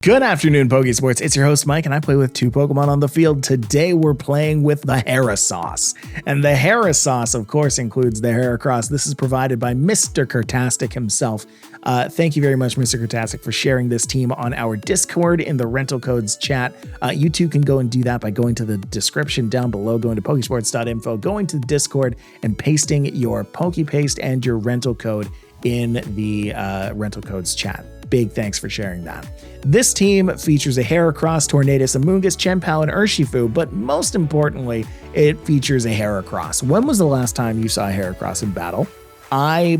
Good afternoon, Pokésports. It's your host, Mike, and I play with two Pokemon on the field. Today, we're playing with the Heracross. And the Heracross, of course, includes the Heracross. This is provided by Mr. Kurtastic himself. Thank you very much, Mr. Kurtastic, for sharing this team on our Discord in the Rental Codes chat. You too can go and do that by going to the description down below, going to Pokesports.info, going to the Discord, and pasting your PokePaste and your rental code in the Rental Codes chat. Big thanks for sharing that. This team features a Heracross, Tornadus, Amoonguss, Chien-Pao, and Urshifu, but most importantly, it features a Heracross. When was the last time you saw a Heracross in battle? I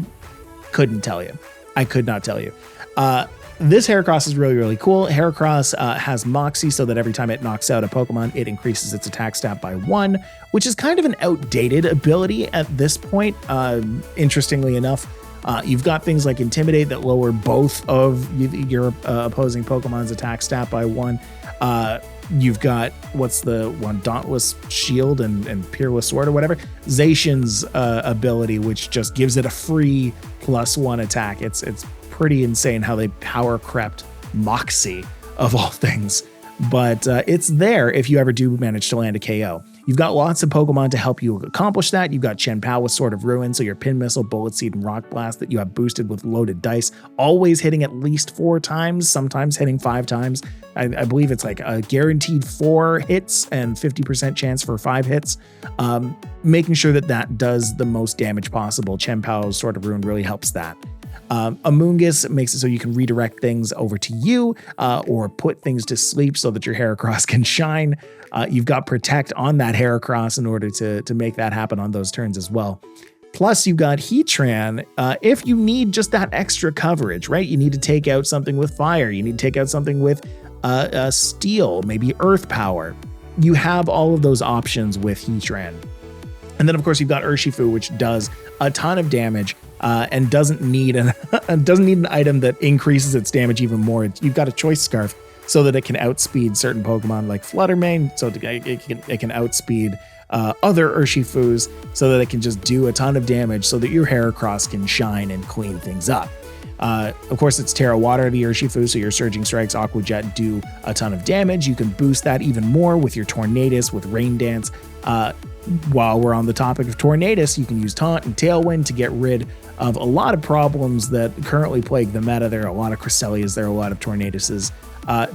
couldn't tell you. I could not tell you. This Heracross is really, really cool. Heracross has Moxie, so that every time it knocks out a Pokemon, it increases its attack stat by 1, which is kind of an outdated ability at this point, interestingly enough. You've got things like Intimidate that lower both of your opposing Pokemon's attack stat by 1. You've got, what's the one, Dauntless Shield and Peerless Sword or whatever. Zacian's ability, which just gives it a free +1 attack. It's pretty insane how they power crept Moxie, of all things. But it's there if you ever do manage to land a KO. You've got lots of Pokemon to help you accomplish that. You've got Chien-Pao with Sword of Ruin, so your Pin Missile, Bullet Seed, and Rock Blast that you have boosted with loaded dice, always hitting at least 4 times, sometimes hitting 5 times. I believe it's like a guaranteed 4 hits and 50% chance for 5 hits. Making sure that does the most damage possible. Chien-Pao's Sword of Ruin really helps that. Amoonguss makes it so you can redirect things over to you or put things to sleep so that your Heracross can shine. You've got Protect on that Heracross in order to make that happen on those turns as well. Plus, you've got Heatran if you need just that extra coverage, right? You need to take out something with fire. You need to take out something with steel, maybe earth power. You have all of those options with Heatran. And then, of course, you've got Urshifu, which does a ton of damage and doesn't need an item that increases its damage even more. You've got a Choice Scarf so that it can outspeed certain Pokemon like Fluttermane, so it can outspeed other Urshifus so that it can just do a ton of damage so that your Heracross can shine and clean things up. Of course, it's Terra Water the Urshifu, so your Surging Strikes, Aqua Jet do a ton of damage. You can boost that even more with your Tornadus, with Rain Dance. While we're on the topic of Tornadus, you can use Taunt and Tailwind to get rid of a lot of problems that currently plague the meta. There are a lot of Cresselias, there are a lot of Tornaduses.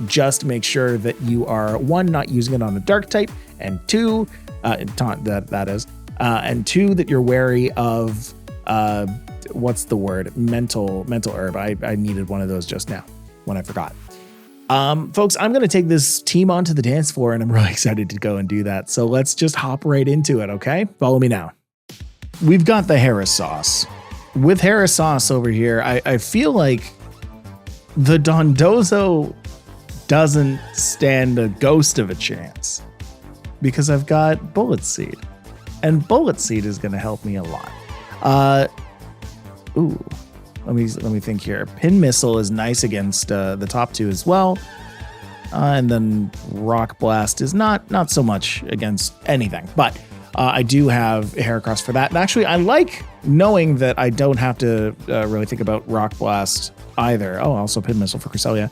Just make sure that you are, 1, not using it on a Dark type, and 2, Taunt that is, and 2, that you're wary of, what's the word? Mental Herb. I needed one of those just now when I forgot. Folks, I'm going to take this team onto the dance floor, and I'm really excited to go and do that. So let's just hop right into it, okay? Follow me now. We've got the Heracross. With Heracross over here, I feel like the Dondozo doesn't stand a ghost of a chance because I've got Bullet Seed, and Bullet Seed is going to help me a lot. Let me think here. Pin Missile is nice against the top 2 as well. And then Rock Blast is not so much against anything. But I do have Heracross for that. And actually, I like knowing that I don't have to really think about Rock Blast either. Oh, also Pin Missile for Cresselia.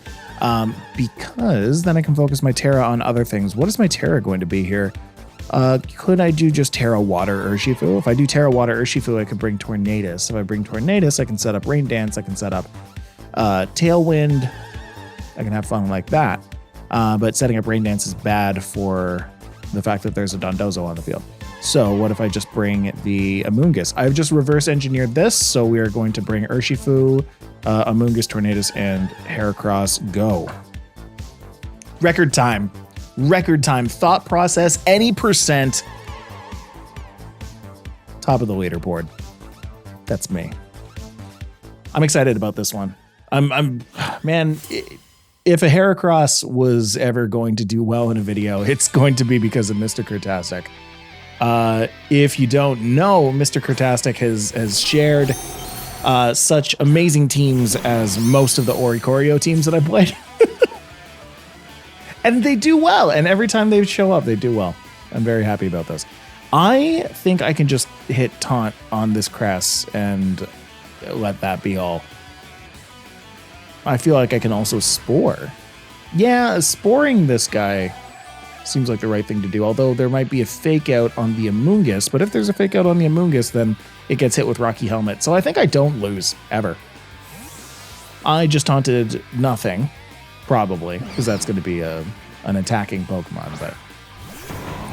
Because then I can focus my Tera on other things. What is my Tera going to be here? Could I do just Tera Water Urshifu? If I do Tera Water Urshifu, I could bring Tornadus. If I bring Tornadus, I can set up Rain Dance. I can set up Tailwind. I can have fun like that. But setting up Rain Dance is bad for the fact that there's a Dondozo on the field. So what if I just bring the Amoonguss? I've just reverse engineered this, so we are going to bring Urshifu, Amoonguss, Tornadus, and Heracross. Go. Record time, thought process, any percent. Top of the leaderboard. That's me. I'm excited about this one. Man, if a Heracross was ever going to do well in a video, it's going to be because of Mr. Kurtastic. If you don't know, Mr. Kurtastic has shared such amazing teams as most of the Oricorio teams that I played. And they do well. And every time they show up, they do well. I'm very happy about this. I think I can just hit Taunt on this Cress and let that be all. I feel like I can also Spore. Yeah, sporing this guy seems like the right thing to do, although there might be a fake out on the Amoonguss, but if there's a fake out on the Amoonguss, then it gets hit with Rocky Helmet. So I think I don't lose, ever. I just taunted nothing, probably, because that's going to be an attacking Pokemon, but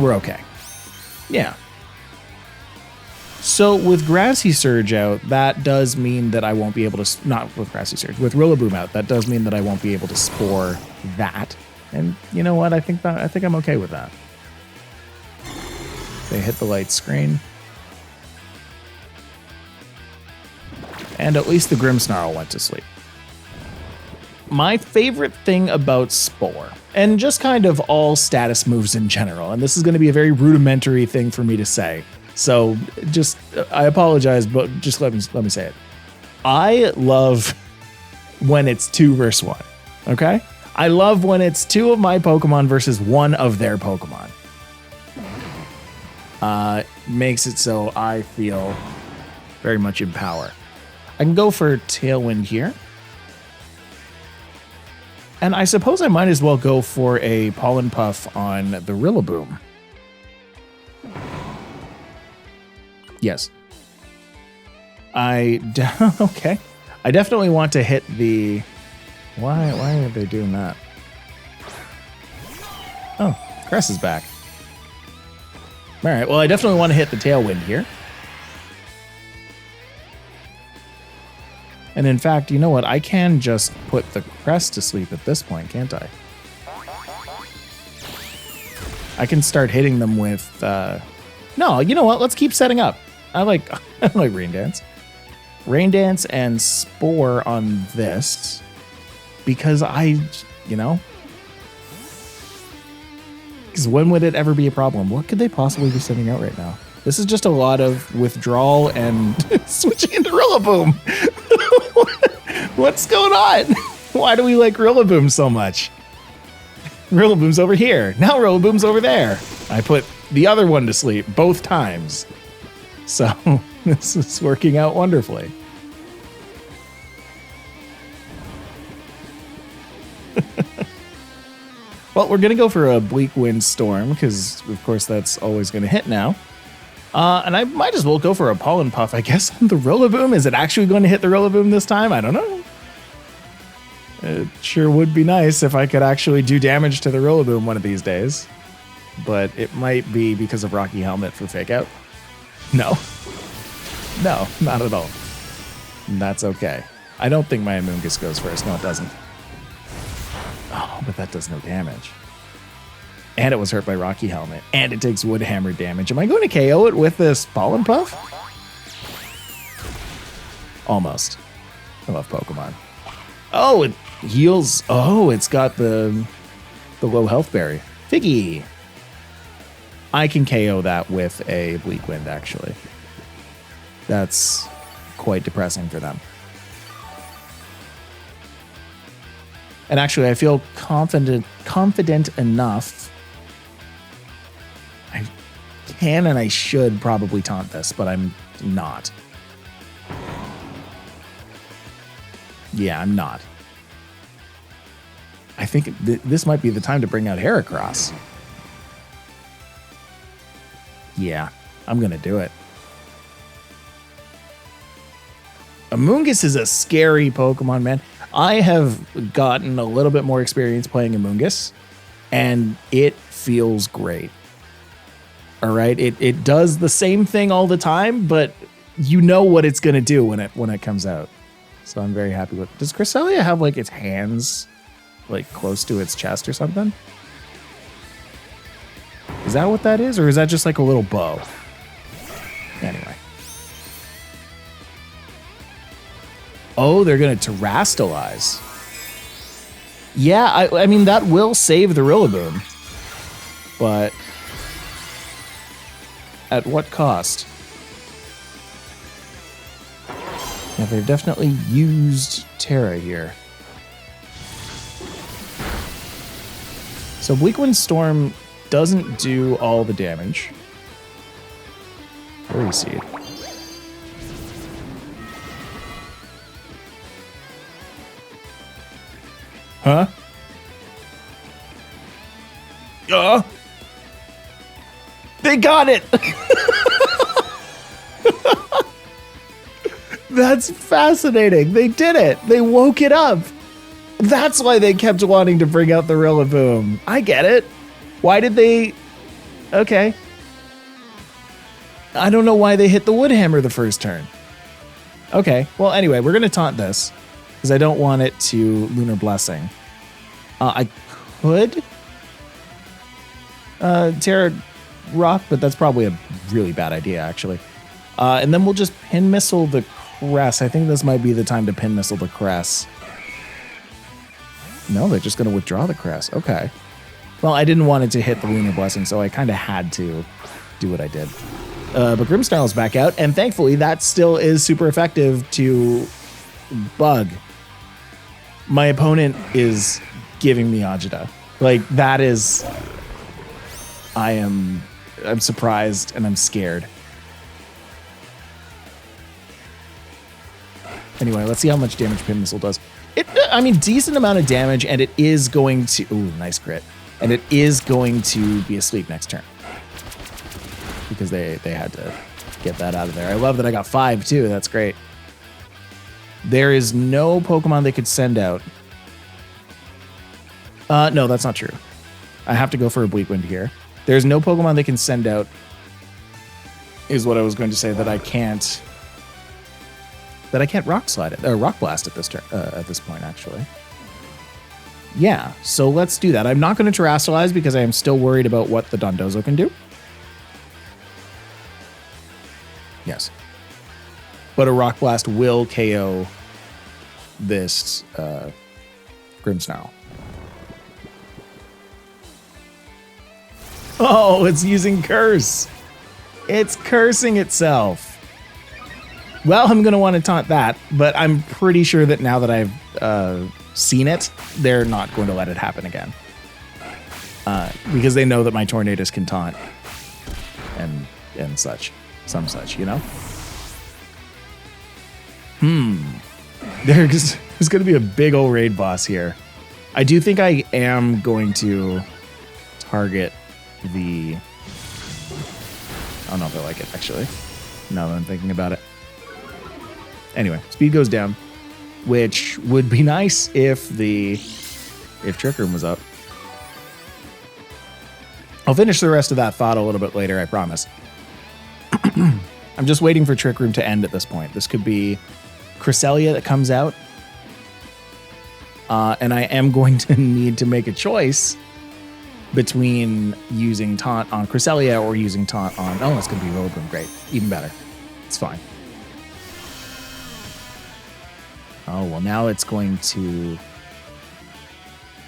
we're okay. Yeah. So with Grassy Surge out, that does mean that I won't be able to, not with Grassy Surge, with Rillaboom out, that does mean that I won't be able to spore that. And you know what? I think I'm okay with that. They hit the light screen. And at least the Grimmsnarl went to sleep. My favorite thing about Spore, and just kind of all status moves in general, and this is going to be a very rudimentary thing for me to say, so just, I apologize, but just let me say it. I love when it's 2 versus 1, okay? I love when it's 2 of my Pokemon versus 1 of their Pokemon. Makes it so I feel very much in power. I can go for Tailwind here. And I suppose I might as well go for a Pollen Puff on the Rillaboom. Yes. Okay. I definitely want to hit the... Why are they doing that? Oh, Cress is back. All right, well, I definitely want to hit the Tailwind here. And in fact, you know what? I can just put the Crest to sleep at this point, can't I? I can start hitting them with... No, you know what? Let's keep setting up. I like Rain Dance. Rain Dance and Spore on this. Because you know... Because when would it ever be a problem? What could they possibly be sending out right now? This is just a lot of withdrawal and switching into Rillaboom. What's going on? Why do we like Rillaboom so much? Rillaboom's over here. Now Rillaboom's over there. I put the other one to sleep both times. So this is working out wonderfully. Well, we're going to go for a Bleak Wind Storm because, of course, that's always going to hit now. And I might as well go for a Pollen Puff, I guess, on the Rillaboom. Is it actually going to hit the Rillaboom this time? I don't know. It sure would be nice if I could actually do damage to the Rillaboom one of these days. But it might be because of Rocky Helmet for Fake Out. No. No, not at all. That's okay. I don't think my Amoonguss goes first. No, it doesn't. Oh, but that does no damage. And it was hurt by Rocky Helmet. And it takes Wood Hammer damage. Am I going to KO it with this Pollen Puff? Almost. I love Pokemon. Oh, it heals. Oh, it's got the low health berry. Figgy. I can KO that with a Bleak Wind, actually. That's quite depressing for them. And actually, I feel confident enough. I can and I should probably taunt this, but I'm not. Yeah, I'm not. I think this might be the time to bring out Heracross. Yeah, I'm going to do it. Amoonguss is a scary Pokemon, man. I have gotten a little bit more experience playing Amoonguss, and it feels great. All right, it does the same thing all the time, but you know what it's gonna do when it comes out. So I'm very happy with. Does Cresselia have like its hands like close to its chest or something? Is that what that is, or is that just like a little bow? Anyway. Oh, they're going to Terrastalize. Yeah, I mean, that will save the Rillaboom. But at what cost? Yeah, they've definitely used Tera here. So Bleak Wind Storm doesn't do all the damage. Fairy Seed. Huh? They got it. That's fascinating. They did it. They woke it up. That's why they kept wanting to bring out the Rillaboom. I get it. Why did they... Okay. I don't know why they hit the Wood Hammer the first turn. Okay. Well, anyway, we're going to taunt this because I don't want it to Lunar Blessing. I could Tera Rock, but that's probably a really bad idea, actually. And then we'll just Pin Missile the Cress. I think this might be the time to Pin Missile the Cress. No, they're just going to withdraw the Cress. Okay. Well, I didn't want it to hit the Lunar Blessing, so I kind of had to do what I did. But Grimmsnarl is back out, and thankfully that still is super effective to bug. My opponent is giving me Agita. Like, that is... I'm surprised and I'm scared. Anyway, let's see how much damage Pin Missile does. I mean, decent amount of damage, and it is going to... Ooh, nice crit. And it is going to be asleep next turn. Because they had to get that out of there. I love that I got 5, too. That's great. There is no Pokemon they could send out. No, that's not true. I have to go for a Bleak Wind here. There's no Pokemon they can send out, is what I was going to say, that I can't Rock Slide it, or Rock Blast at this turn, at this point, actually. Yeah, so let's do that. I'm not going to Terrasilize because I am still worried about what the Dondozo can do. Yes. But a Rock Blast will KO this Grimmsnarl. Oh, it's using Curse. It's cursing itself. Well, I'm going to want to taunt that, but I'm pretty sure that now that I've seen it, they're not going to let it happen again. Because they know that my Tornadus can taunt and such. Some such, you know? There's going to be a big old raid boss here. I do think I am going to target the... I don't know if I like it, actually, now that I'm thinking about it. Anyway, speed goes down, which would be nice if Trick Room was up. I'll finish the rest of that thought a little bit later, I promise. I'm just waiting for Trick Room to end at this point. This could be Cresselia that comes out. And I am going to need to make a choice between using Taunt on Cresselia or using Taunt on... Oh, it's going to be Rillaboom. Great. Even better. It's fine. Oh, well, now it's going to...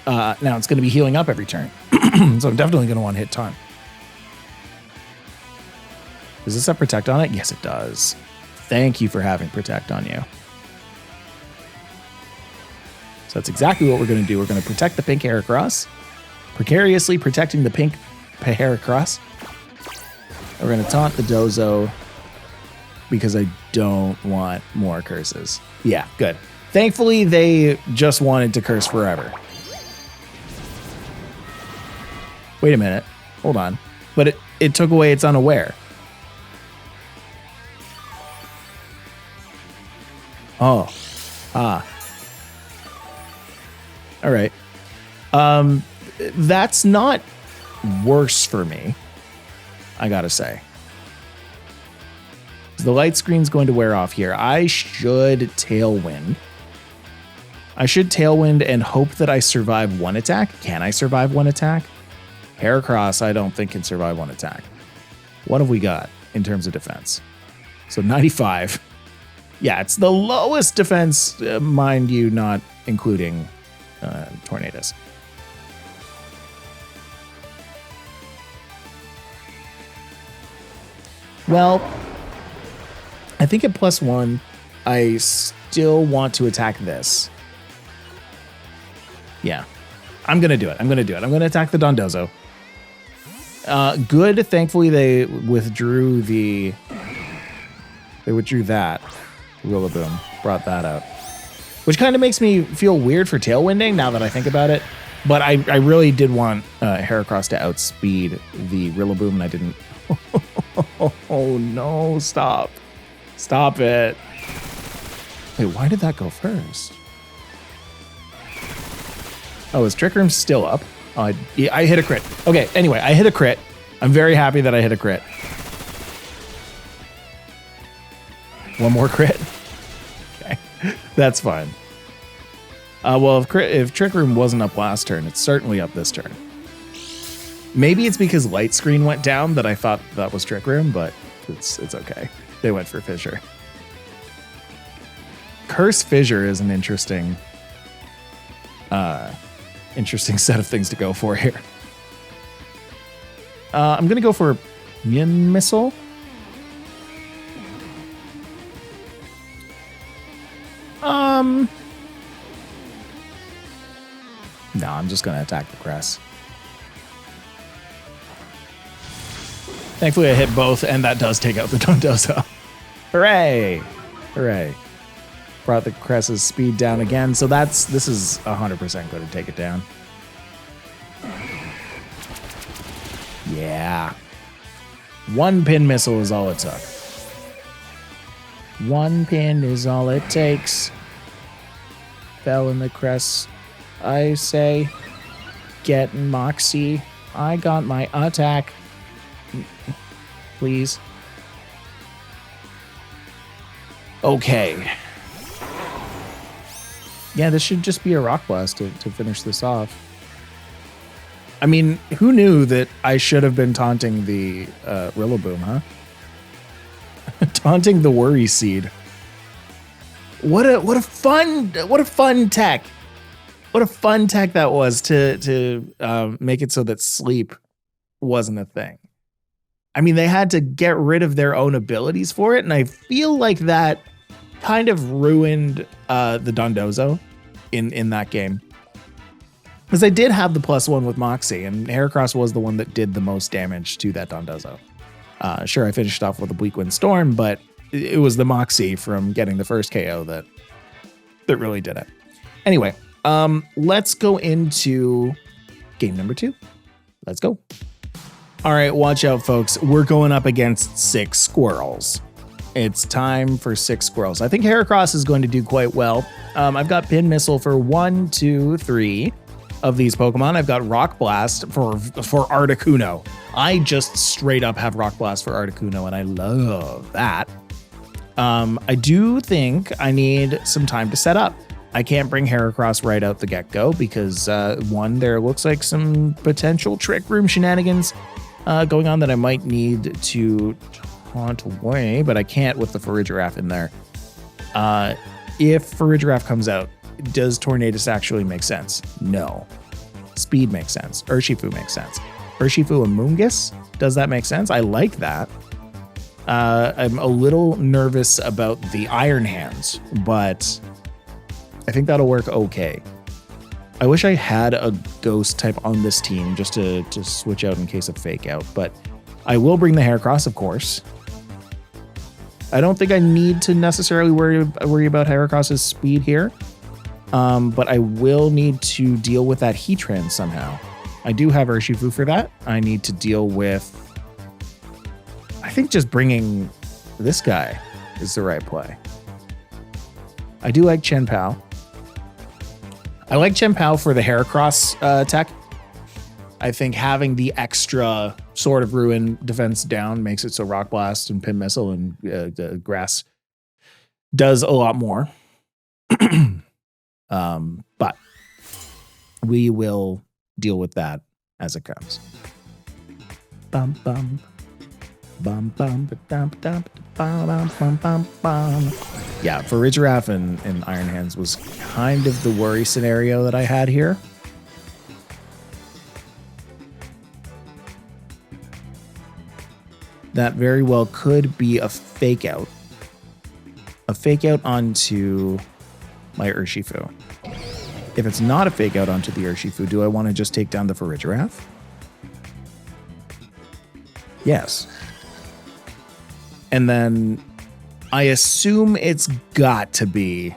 now it's going to be healing up every turn. So I'm definitely going to want to hit Taunt. Does this have Protect on it? Yes, it does. Thank you for having Protect on you. So that's exactly what we're going to do. We're going to protect the pink Heracross. Precariously protecting the pink Heracross. We're going to taunt the Dozo because I don't want more curses. Yeah, good. Thankfully, they just wanted to curse forever. Wait a minute. Hold on. But it took away its unaware. Oh. Ah. All right. That's not worse for me, I gotta say. The light screen's going to wear off here. I should Tailwind. I should Tailwind and hope that I survive one attack. Can I survive one attack? Heracross, I don't think can survive one attack. What have we got in terms of defense? So 95. Yeah, it's the lowest defense, mind you, not including Tornadus. Well, I think at +1, I still want to attack this. Yeah, I'm going to do it. I'm going to attack the Dondozo. Good. Thankfully, they withdrew that. Rillaboom brought that out. Which kind of makes me feel weird for Tailwinding now that I think about it. But I really did want Heracross to outspeed the Rillaboom, and I didn't. Oh no, stop. Stop it. Wait, why did that go first? Oh, is Trick Room still up? Oh, I hit a crit. Okay, anyway, I hit a crit. I'm very happy that I hit a crit. One more crit? Okay, that's fine. Well, if Trick Room wasn't up last turn, it's certainly up this turn. Maybe it's because Light Screen went down that I thought that was Trick Room, but it's okay. They went for Fissure. Curse Fissure is an interesting set of things to go for here. I'm gonna go for Min Missile. No, I'm just gonna attack the Cress. Thankfully I hit both, and that does take out the Dondozo. Hooray! Hooray. Brought the Cress's speed down again, so this is 100% going to take it down. Yeah. One pin missile is all it took. One pin is all it takes. Fell in the Cress. I say, get Moxie. I got my attack. Please. Okay. Yeah, this should just be a Rock Blast to finish this off. I mean, who knew that I should have been taunting the Rillaboom, huh? Taunting the Worry Seed. What a fun tech. What a fun tech that was to make it so that sleep wasn't a thing. I mean, they had to get rid of their own abilities for it, and I feel like that kind of ruined the Dondozo in that game. Because I did have the +1 with Moxie, and Heracross was the one that did the most damage to that Dondozo. Sure, I finished off with a Bleak Wind Storm, but it was the Moxie from getting the first KO that really did it. Anyway, let's go into game number 2. Let's go. All right, watch out, folks. We're going up against 6 squirrels. It's time for 6 squirrels. I think Heracross is going to do quite well. I've got Pin Missile for 1, 2, 3 of these Pokemon. I've got Rock Blast for Articuno. I just straight up have Rock Blast for Articuno, and I love that. I do think I need some time to set up. I can't bring Heracross right out the get-go because, one, there looks like some potential Trick Room shenanigans going on that I might need to taunt away, but I can't with the Farigiraf in there. If Farigiraf comes out, does Tornadus actually make sense? No. Speed makes sense. Urshifu makes sense. Urshifu and Moongus? Does that make sense? I like that. I'm a little nervous about the Iron Hands, but I think that'll work okay. I wish I had a Ghost type on this team just to switch out in case of Fake Out, but I will bring the Heracross, of course. I don't think I need to necessarily worry about Heracross's speed here, but I will need to deal with that Heatran somehow. I do have Urshifu for that. I need to deal with... I think just bringing this guy is the right play. I do like Chien-Pao. I like Chien-Pao for the Heracross tech. I think having the extra Sword of Ruin defense down makes it so Rock Blast and Pin Missile and the Grass does a lot more. But we will deal with that as it comes. Bum bum. Bum bum bum bum bum bum bum bum. Yeah, Farigiraf and Iron Hands was kind of the worry scenario that I had here. That very well could be a Fake Out. A Fake Out onto my Urshifu. If it's not a Fake Out onto the Urshifu, do I want to just take down the Farigiraf? Yes. And then I assume it's got to be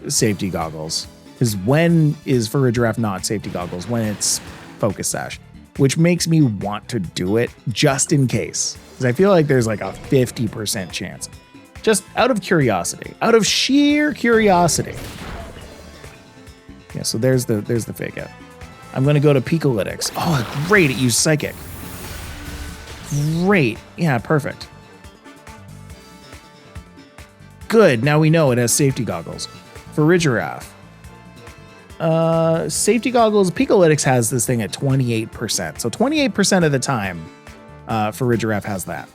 Safety Goggles. Because when is Farigiraf not safety goggles? When it's focus sash, which makes me want to do it just in case. Because I feel like there's like a 50% chance. Just out of curiosity, out of sheer curiosity. Yeah, so there's the fake out. I'm gonna go to Picolytics. Oh, great, it used Psychic. Great, yeah, perfect. Good, now we know it has safety goggles. Farigiraf. Safety goggles, Picolytics has this thing at 28%. So 28% of the time, Farigiraf has that.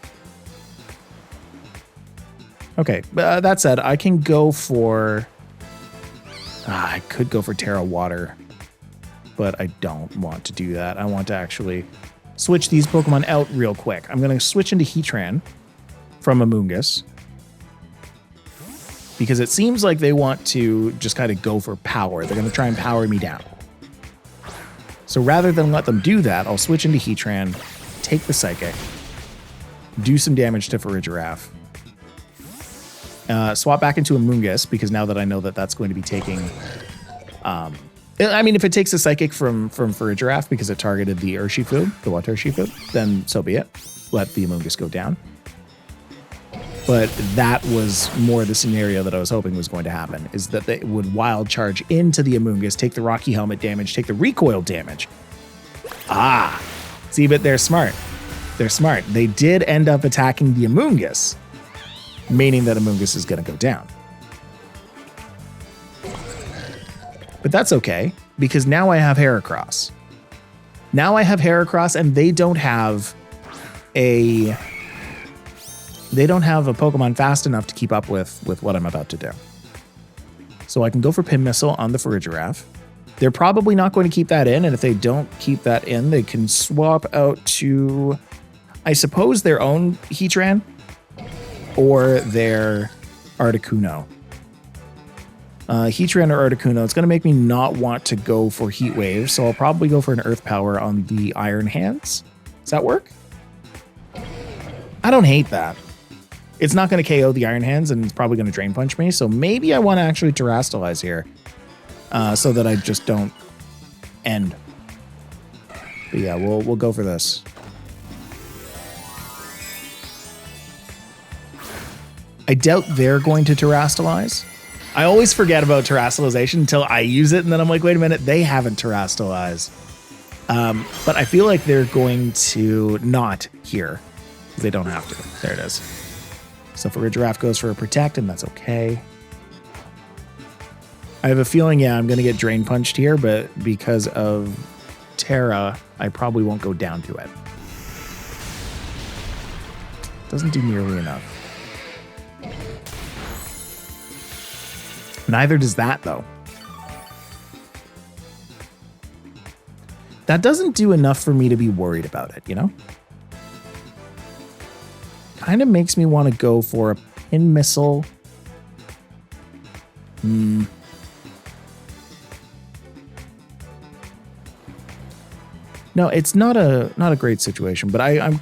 Okay, that said, I can go for... I could go for Tera Water, but I don't want to do that. I want to actually switch these Pokemon out real quick. I'm going to switch into Heatran from Amoonguss, because it seems like they want to just kind of go for power. They're going to try and power me down. So rather than let them do that, I'll switch into Heatran, take the Psychic, do some damage to Farigiraf, swap back into Amoonguss, because now that I know that that's going to be taking... I mean, if it takes a Psychic from Farigiraf because it targeted the Urshifu, the Water Urshifu, then so be it. Let the Amoonguss go down. But that was more the scenario that I was hoping was going to happen, is that they would wild charge into the Amoonguss, take the Rocky Helmet damage, take the recoil damage. Ah, see, but they're smart. They're smart. They did end up attacking the Amoonguss, meaning that Amoonguss is going to go down. But that's okay, because now I have Heracross. Now I have Heracross, and they don't have a Pokemon fast enough to keep up with what I'm about to do. So I can go for Pin Missile on the Farigiraf. They're probably not going to keep that in, and if they don't keep that in, they can swap out to, I suppose, their own Heatran or their Articuno. Heatran or Articuno, it's going to make me not want to go for Heat Wave, so I'll probably go for an Earth Power on the Iron Hands. Does that work? I don't hate that. It's not going to KO the Iron Hands, and it's probably going to Drain Punch me, so maybe I want to actually Terrastalize here, so that I just don't end. But yeah, we'll go for this. I doubt they're going to Terrastalize. I always forget about Terrastalization until I use it, and then I'm like, wait a minute, they haven't Terrastalized. But I feel like they're going to not here. They don't have to. There it is. So Farigiraf goes for a Protect, and that's okay. I have a feeling, yeah, I'm going to get Drain Punched here, but because of Tera, I probably won't go down to it. Doesn't do nearly enough. Neither does that, though. That doesn't do enough for me to be worried about it, you know? Kind of makes me want to go for a Pin Missile. No, it's not a great situation, but I'm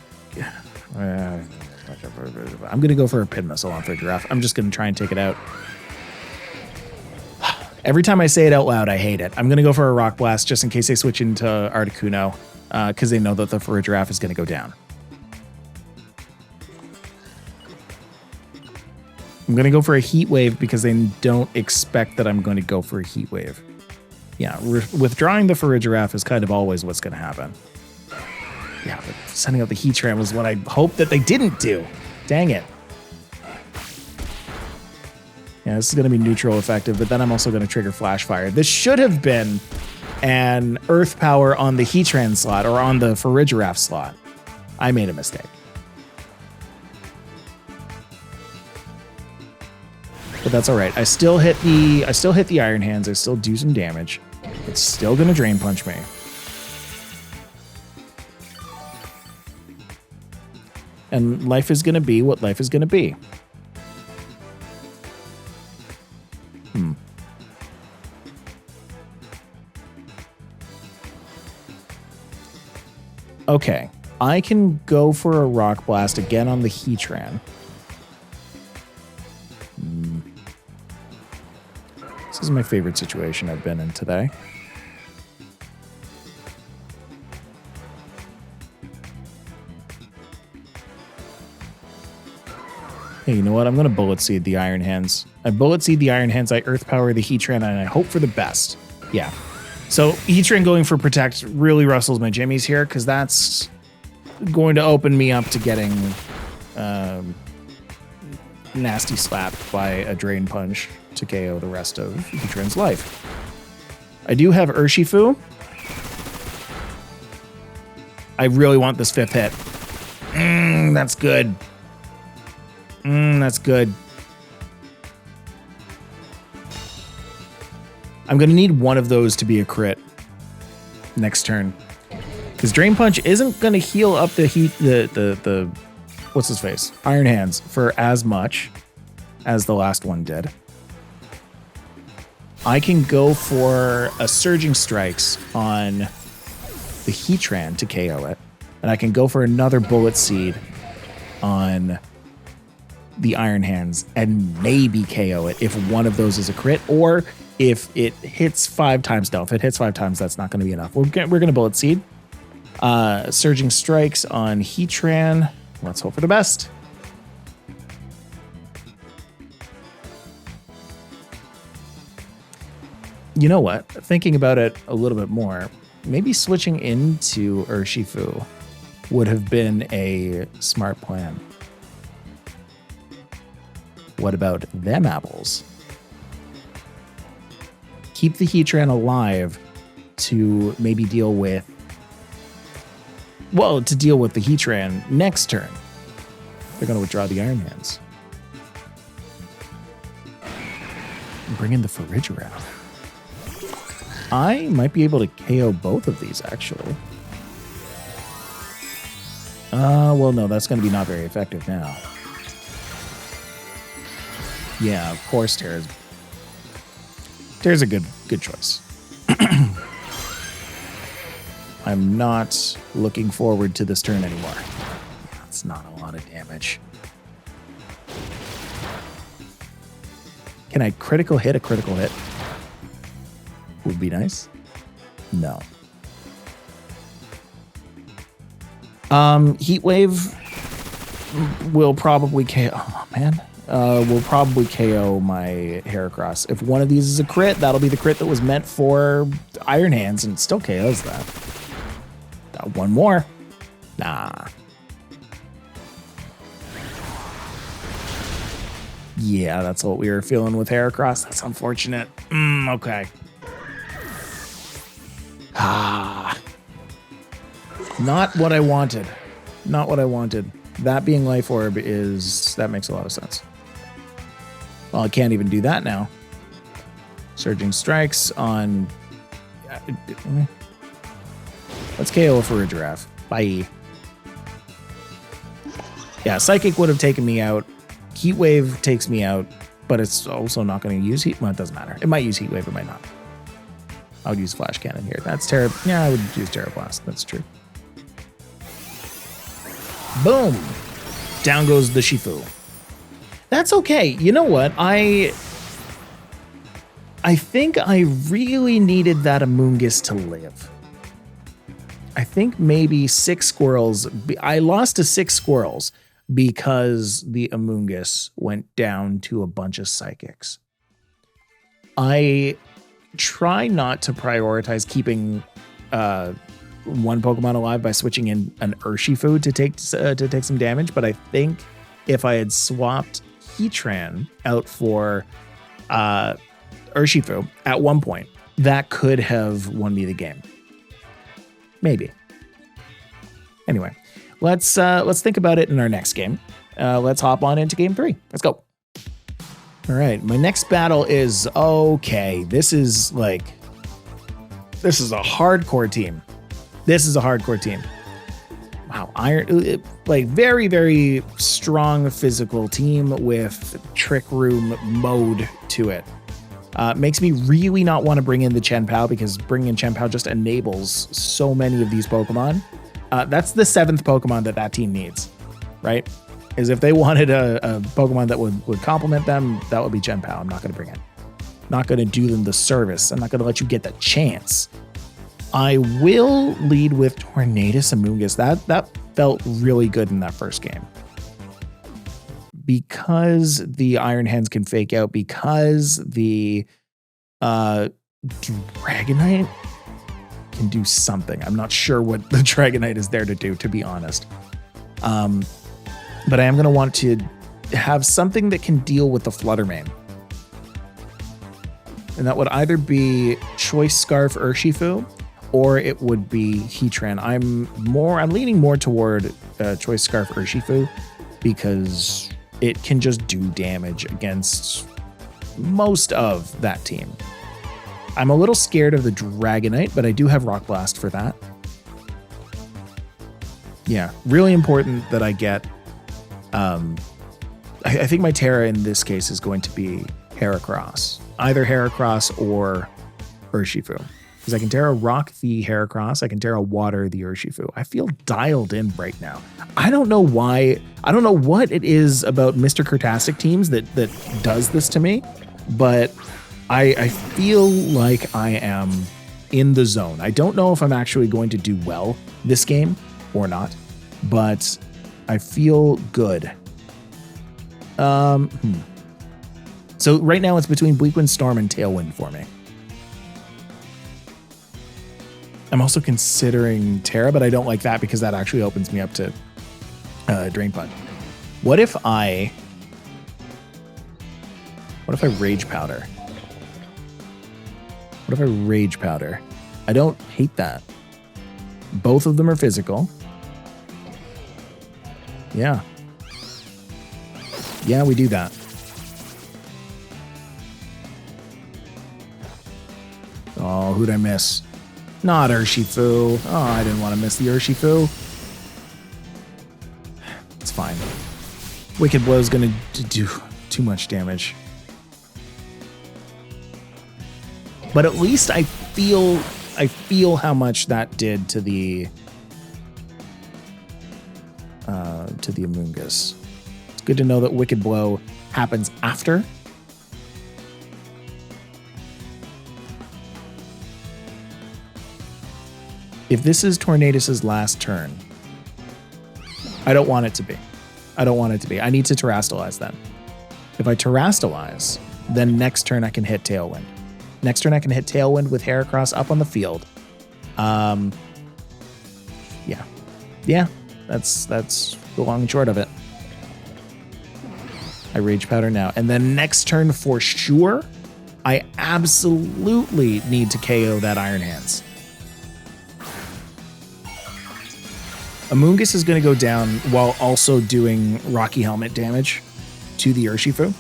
going to go for a Pin Missile on Farigiraf. I'm just going to try and take it out. Every time I say it out loud, I hate it. I'm going to go for a Rock Blast just in case they switch into Articuno, because they know that the Farigiraf is going to go down. I'm going to go for a Heat Wave because they don't expect that I'm going to go for a Heat Wave. Yeah, withdrawing the Farigiraf is kind of always what's going to happen. Yeah, but sending out the Heatran was what I hoped that they didn't do. Dang it. Yeah, this is going to be neutral effective, but then I'm also going to trigger Flash Fire. This should have been an Earth Power on the Heatran slot or on the Farigiraf slot. I made a mistake. But that's all right. I still hit the Iron Hands. I still do some damage. It's still going to Drain Punch me. And life is going to be what life is going to be. Okay, I can go for a Rock Blast again on the Heatran. This is is my favorite situation I've been in today. Hey, you know what? I'm going to Bullet Seed the Iron Hands. I Bullet Seed the Iron Hands, I Earth Power the Heatran, and I hope for the best. Yeah. So Heatran going for Protect really rustles my jimmies here, because that's going to open me up to getting nasty slapped by a Drain Punch to KO the rest of Heatran's life. I do have Urshifu. I really want this 5th hit. That's good. That's good. I'm going to need one of those to be a crit next turn. Because Drain Punch isn't going to heal up the heat, the what's his face? Iron Hands for as much as the last one did. I can go for a Surging Strikes on the Heatran to KO it. And I can go for another Bullet Seed on the Iron Hands and maybe KO it if one of those is a crit, or if it hits 5 times. No, if it hits 5 times, that's not going to be enough. We're going to Bullet Seed. Surging Strikes on Heatran. Let's hope for the best. You know what? Thinking about it a little bit more, maybe switching into Urshifu would have been a smart plan. What about them apples? Keep the Heatran alive to maybe deal with, well, to deal with the Heatran next turn. They're going to withdraw the Iron Hands. Bring in the Farigiraf. I might be able to KO both of these, actually. Well, no, that's going to be not very effective now. Yeah, of course, Tera's a good choice. I'm not looking forward to this turn anymore. That's not a lot of damage. Can I critical hit a critical hit? Would be nice. No. Heat Wave will probably KO. Oh, man. Will probably KO my Heracross. If one of these is a crit, that'll be the crit that was meant for Iron Hands, and it still KOs that. Got one more. Nah. Yeah, that's what we were feeling with Heracross. That's unfortunate. Okay. Not what I wanted. Not what I wanted. That being Life Orb that makes a lot of sense. Well, I can't even do that now. Surging Strikes on... Let's KO a Farigiraf. Bye. Yeah, Psychic would have taken me out. Heat Wave takes me out, but it's also not going to use Heat... Well, it doesn't matter. It might use Heat Wave, it might not. I would use Flash Cannon here. That's Tera... Yeah, I would use Tera Blast. That's true. Boom! Down goes the Shifu. That's okay. You know what? I think I really needed that Amoonguss to live. I think maybe 6 squirrels... I lost to 6 squirrels because the Amoonguss went down to a bunch of Psychics. I try not to prioritize keeping one Pokemon alive by switching in an Urshifu to take some damage, but I think if I had swapped Heatran out for Urshifu at one point, that could have won me the game. Maybe. Anyway, let's think about it in our next game. Let's hop on into game 3. Let's go. All right, my next battle is okay. This is a hardcore team. This is a hardcore team. Wow, very, very strong physical team with Trick Room mode to it. Makes me really not want to bring in the Chien-Pao, because bringing in Chien-Pao just enables so many of these Pokemon. That's the 7th Pokemon that team needs, right? Is if they wanted a Pokemon that would complement them, that would be Chien-Pao. I'm not going to bring it. Not going to do them the service. I'm not going to let you get the chance. I will lead with Tornadus Amoonguss. That felt really good in that first game. Because the Iron Hands can fake out, because the Dragonite can do something. I'm not sure what the Dragonite is there to do, to be honest. But I am going to want to have something that can deal with the Fluttermane. And that would either be Choice Scarf Urshifu, or it would be Heatran. I'm leaning more toward Choice Scarf Urshifu because it can just do damage against most of that team. I'm a little scared of the Dragonite, but I do have Rock Blast for that. Yeah, really important that I get... I think my Tera in this case is going to be Heracross. Either Heracross or Urshifu. Because I can Tera Rock the Heracross, I can Tera Water the Urshifu. I feel dialed in right now. I don't know why, I don't know what it is about Mr. Kurtastic teams that does this to me, but I feel like I am in the zone. I don't know if I'm actually going to do well this game or not, but I feel good. So right now it's between Bleakwind Storm and Tailwind for me. I'm also considering Tera, but I don't like that because that actually opens me up to Drain Punch. What if I Rage Powder? What if I Rage Powder? I don't hate that. Both of them are physical. Yeah. Yeah, we do that. Oh, who'd I miss? Not Urshifu. Oh, I didn't want to miss the Urshifu. It's fine. Wicked Blow's going to do too much damage. But at least I feel how much that did to the Amoonguss. It's good to know that Wicked Blow happens after. If this is Tornadus' last turn, I don't want it to be. I don't want it to be. I need to Terrastalize then. If I Terrastalize, then next turn I can hit Tailwind. Next turn I can hit Tailwind with Heracross up on the field. Yeah. Yeah, that's the long and short of it. I Rage Powder now. And then next turn for sure, I absolutely need to KO that Iron Hands. Amoonguss is going to go down while also doing Rocky Helmet damage to the Urshifu.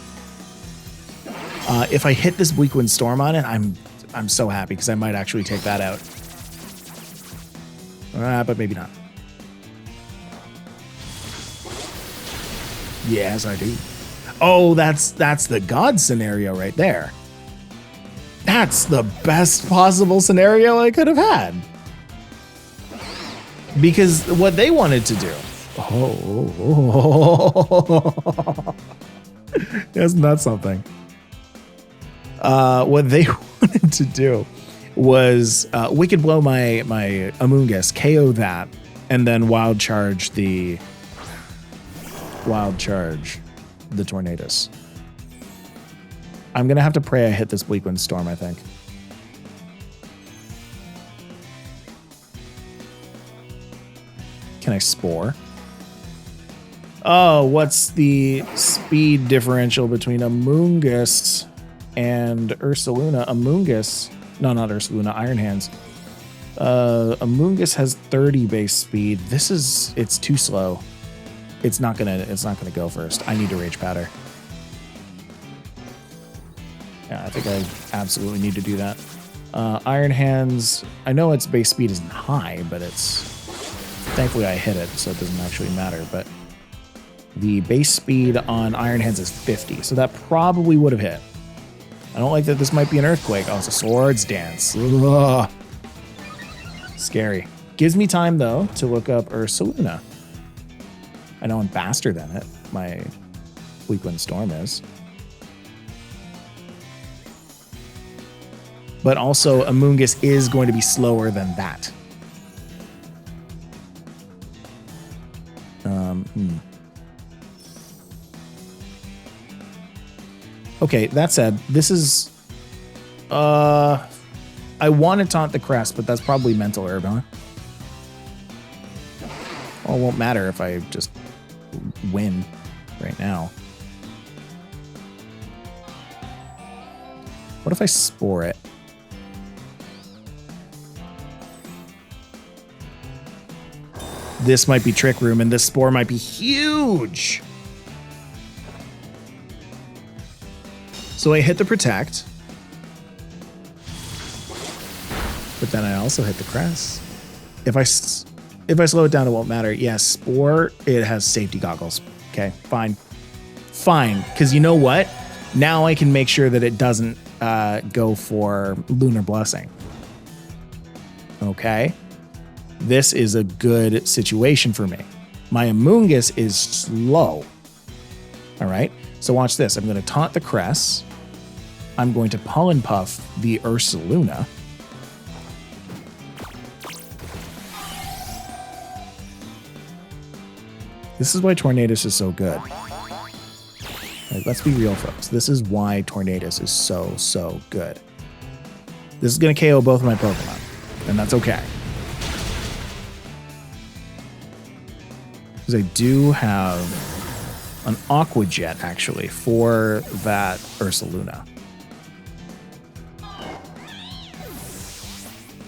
If I hit this Bleakwind Storm on it, I'm so happy because I might actually take that out. But maybe not. Yes, I do. Oh, that's the God scenario right there. That's the best possible scenario I could have had. Because what they wanted to do. Isn't that something? What they wanted to do was Wicked Blow my Amoonguss, KO that, and then Wild Charge the Tornadus. I'm gonna have to pray I hit this Bleakwind Storm, I think. Can I Spore? Oh, what's the speed differential between Amoonguss and Ursaluna? Amoonguss, no, not Ursaluna, Iron Hands. Amoonguss has 30 base speed. It's too slow. It's not gonna go first. I need to Rage Powder. Yeah, I think I absolutely need to do that. Iron Hands, I know its base speed isn't high, but thankfully I hit it, so it doesn't actually matter, but the base speed on Iron Hands is 50, so that probably would have hit. I don't like that this might be an Earthquake. Oh, it's a Swords Dance. Ugh. Scary. Gives me time, though, to look up Ursaluna. I know I'm faster than it. My Bleakwind Storm is. but also Amoonguss is going to be slower than that. Okay, that said, this is... I want to taunt the crest, but that's probably mental herb, huh? Well, it won't matter if I just win right now. What if I spore it? This might be Trick Room, and this spore might be huge. So I hit the protect. But then I also hit the crest. If I slow it down, it won't matter. Yes, spore, it has safety goggles. Okay, fine. Fine, because you know what? Now I can make sure that it doesn't go for Lunar Blessing. Okay? This is a good situation for me. My Amoonguss is slow. All right? So watch this. I'm going to taunt the crest. I'm going to Pollen Puff the Ursaluna. This is why Tornadus is so good. Like, let's be real, folks. This is why Tornadus is so good. This is going to KO both of my Pokemon, and that's okay. Because I do have an Aqua Jet, actually, for that Ursaluna.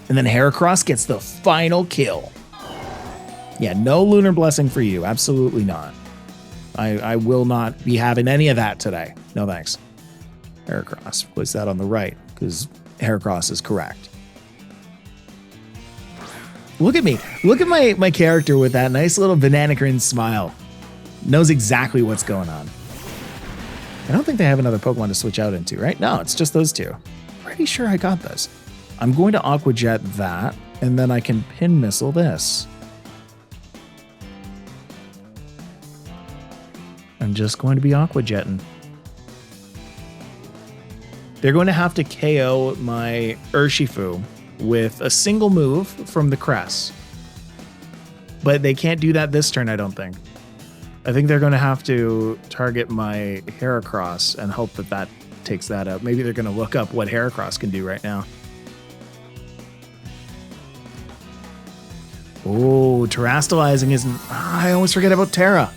And then Heracross gets the final kill. Yeah, no Lunar Blessing for you. Absolutely not. I will not be having any of that today. No thanks. Heracross. Place that on the right, because Heracross is correct. Look at me. Look at my character with that nice little banana grin smile. Knows exactly what's going on. I don't think they have another Pokemon to switch out into, right? No, it's just those two. Pretty sure I got this. I'm going to Aqua Jet that, and then I can Pin Missile this. I'm just going to be Aqua Jetting. They're going to have to KO my Urshifu with a single move from the crest. But they can't do that this turn, I don't think. I think they're going to have to target my Heracross and hope that that takes that out. Maybe they're going to look up what Heracross can do right now. Oh, Terastallizing isn't... I always forget about Tera.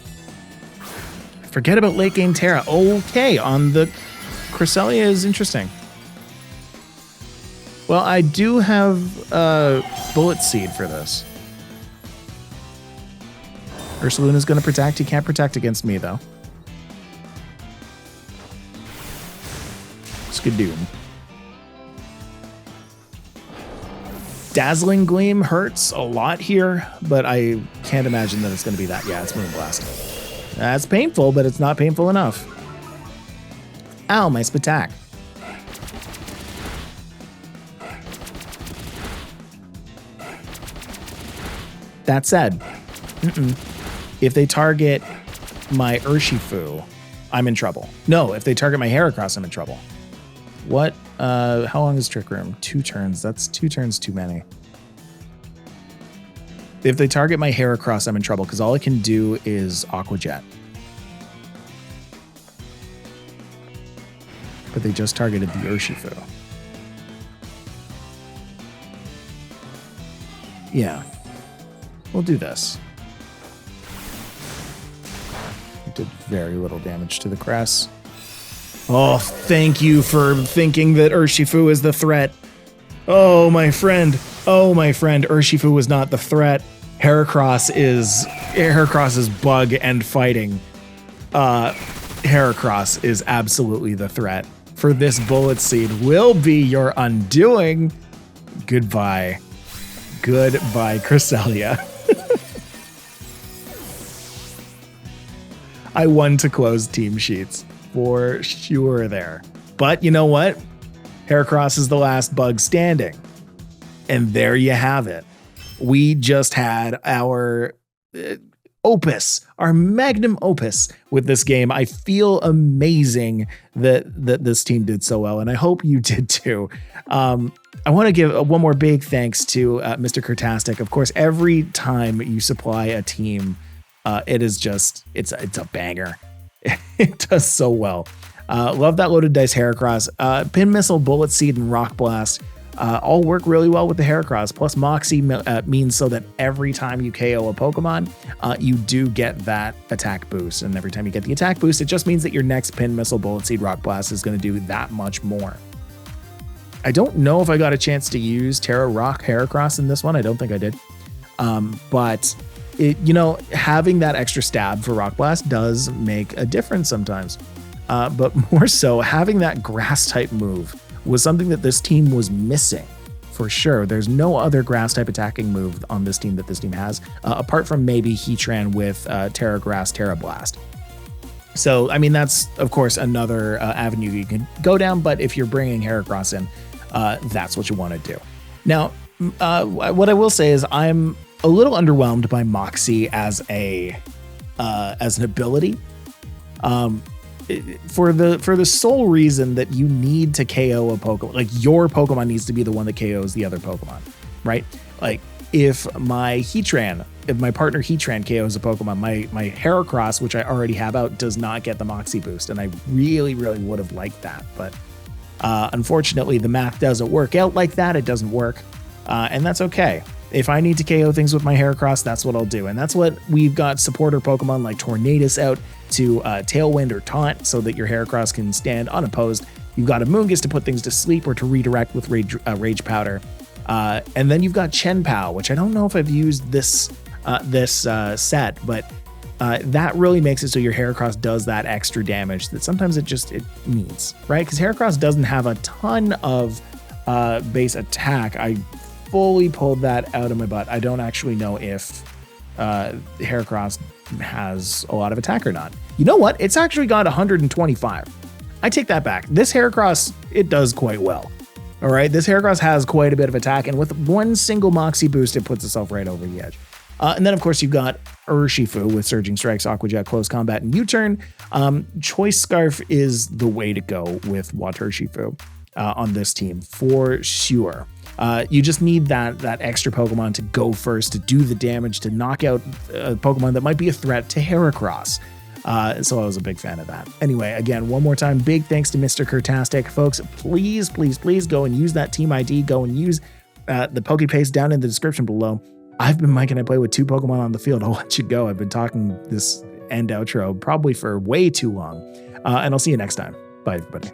Forget about late game Tera. Okay, on the Cresselia is interesting. Well, I do have Bullet Seed for this. Ursaluna's going to protect. He can't protect against me, though. Skadoom. Dazzling Gleam hurts a lot here, but I can't imagine that it's going to be that. Yeah, it's Moonblast. That's painful, but it's not painful enough. Ow, my Spatak. That said, if they target my Urshifu, I'm in trouble. No, if they target my Heracross, I'm in trouble. What? How long is Trick Room? 2 turns. That's 2 turns too many. If they target my Heracross, I'm in trouble because all I can do is Aqua Jet. But they just targeted the Urshifu. Yeah. We'll do this. It did very little damage to the crest. Oh, thank you for thinking that Urshifu is the threat. Oh, my friend. Oh, my friend. Urshifu was not the threat. Heracross is bug and fighting. Heracross is absolutely the threat. For this Bullet Seed will be your undoing. Goodbye. Goodbye, Cresselia. I won to close team sheets. For sure there. But you know what? Heracross is the last bug standing. And there you have it. We just had our opus, our magnum opus with this game. I feel amazing that this team did so well, and I hope you did too. I want to give one more big thanks to Mr. Kurtastic. Of course, every time you supply a team, it is just, it's a banger. It does so well. Love that loaded dice Heracross. Pin Missile, Bullet Seed, and Rock Blast all work really well with the Heracross. Plus Moxie means so that every time you KO a Pokemon, you do get that attack boost. And every time you get the attack boost, it just means that your next Pin Missile, Bullet Seed, Rock Blast is going to do that much more. I don't know if I got a chance to use Tera Rock Heracross in this one. I don't think I did. But having that extra stab for Rock Blast does make a difference sometimes. But more so, having that grass type move was something that this team was missing for sure. There's no other grass type attacking move on this team that this team has, apart from maybe Heatran with Tera Grass, Tera Blast. So, I mean, that's, of course, another avenue you can go down. But if you're bringing Heracross in, that's what you want to do. Now, what I will say is I'm a little underwhelmed by Moxie as an ability. For the sole reason that you need to KO a Pokemon, like your Pokemon needs to be the one that KOs the other Pokemon, right? Like if my partner Heatran KOs a Pokemon, my Heracross, which I already have out, does not get the Moxie boost, and I really would have liked that, but unfortunately the math doesn't work out like that. It doesn't work, and that's okay. If I need to KO things with my Heracross, that's what I'll do. And that's what we've got supporter Pokemon like Tornadus out to Tailwind or Taunt so that your Heracross can stand unopposed. You've got a Moongus to put things to sleep or to redirect with Rage Powder. And then you've got Chenpao, which I don't know if I've used this set, but that really makes it so your Heracross does that extra damage that sometimes it needs, right? Because Heracross doesn't have a ton of base attack. I fully pulled that out of my butt. I don't actually know if Heracross has a lot of attack or not. You know what? It's actually got 125. I take that back. This Heracross, it does quite well. All right, this Heracross has quite a bit of attack, and with one single Moxie boost, it puts itself right over the edge. And then, of course, you've got Urshifu with Surging Strikes, Aqua Jet, Close Combat, and U-Turn. Choice Scarf is the way to go with Urshifu on this team, for sure. You just need that extra Pokemon to go first, to do the damage, to knock out a Pokemon that might be a threat to Heracross. So I was a big fan of that. Anyway, again, one more time, big thanks to Mr. Kurtastic. Folks, please go and use that team ID. Go and use the Pokepaste down in the description below. I've been Mike and I play with 2 Pokemon on the field. I'll let you go. I've been talking this end outro probably for way too long. And I'll see you next time. Bye, everybody.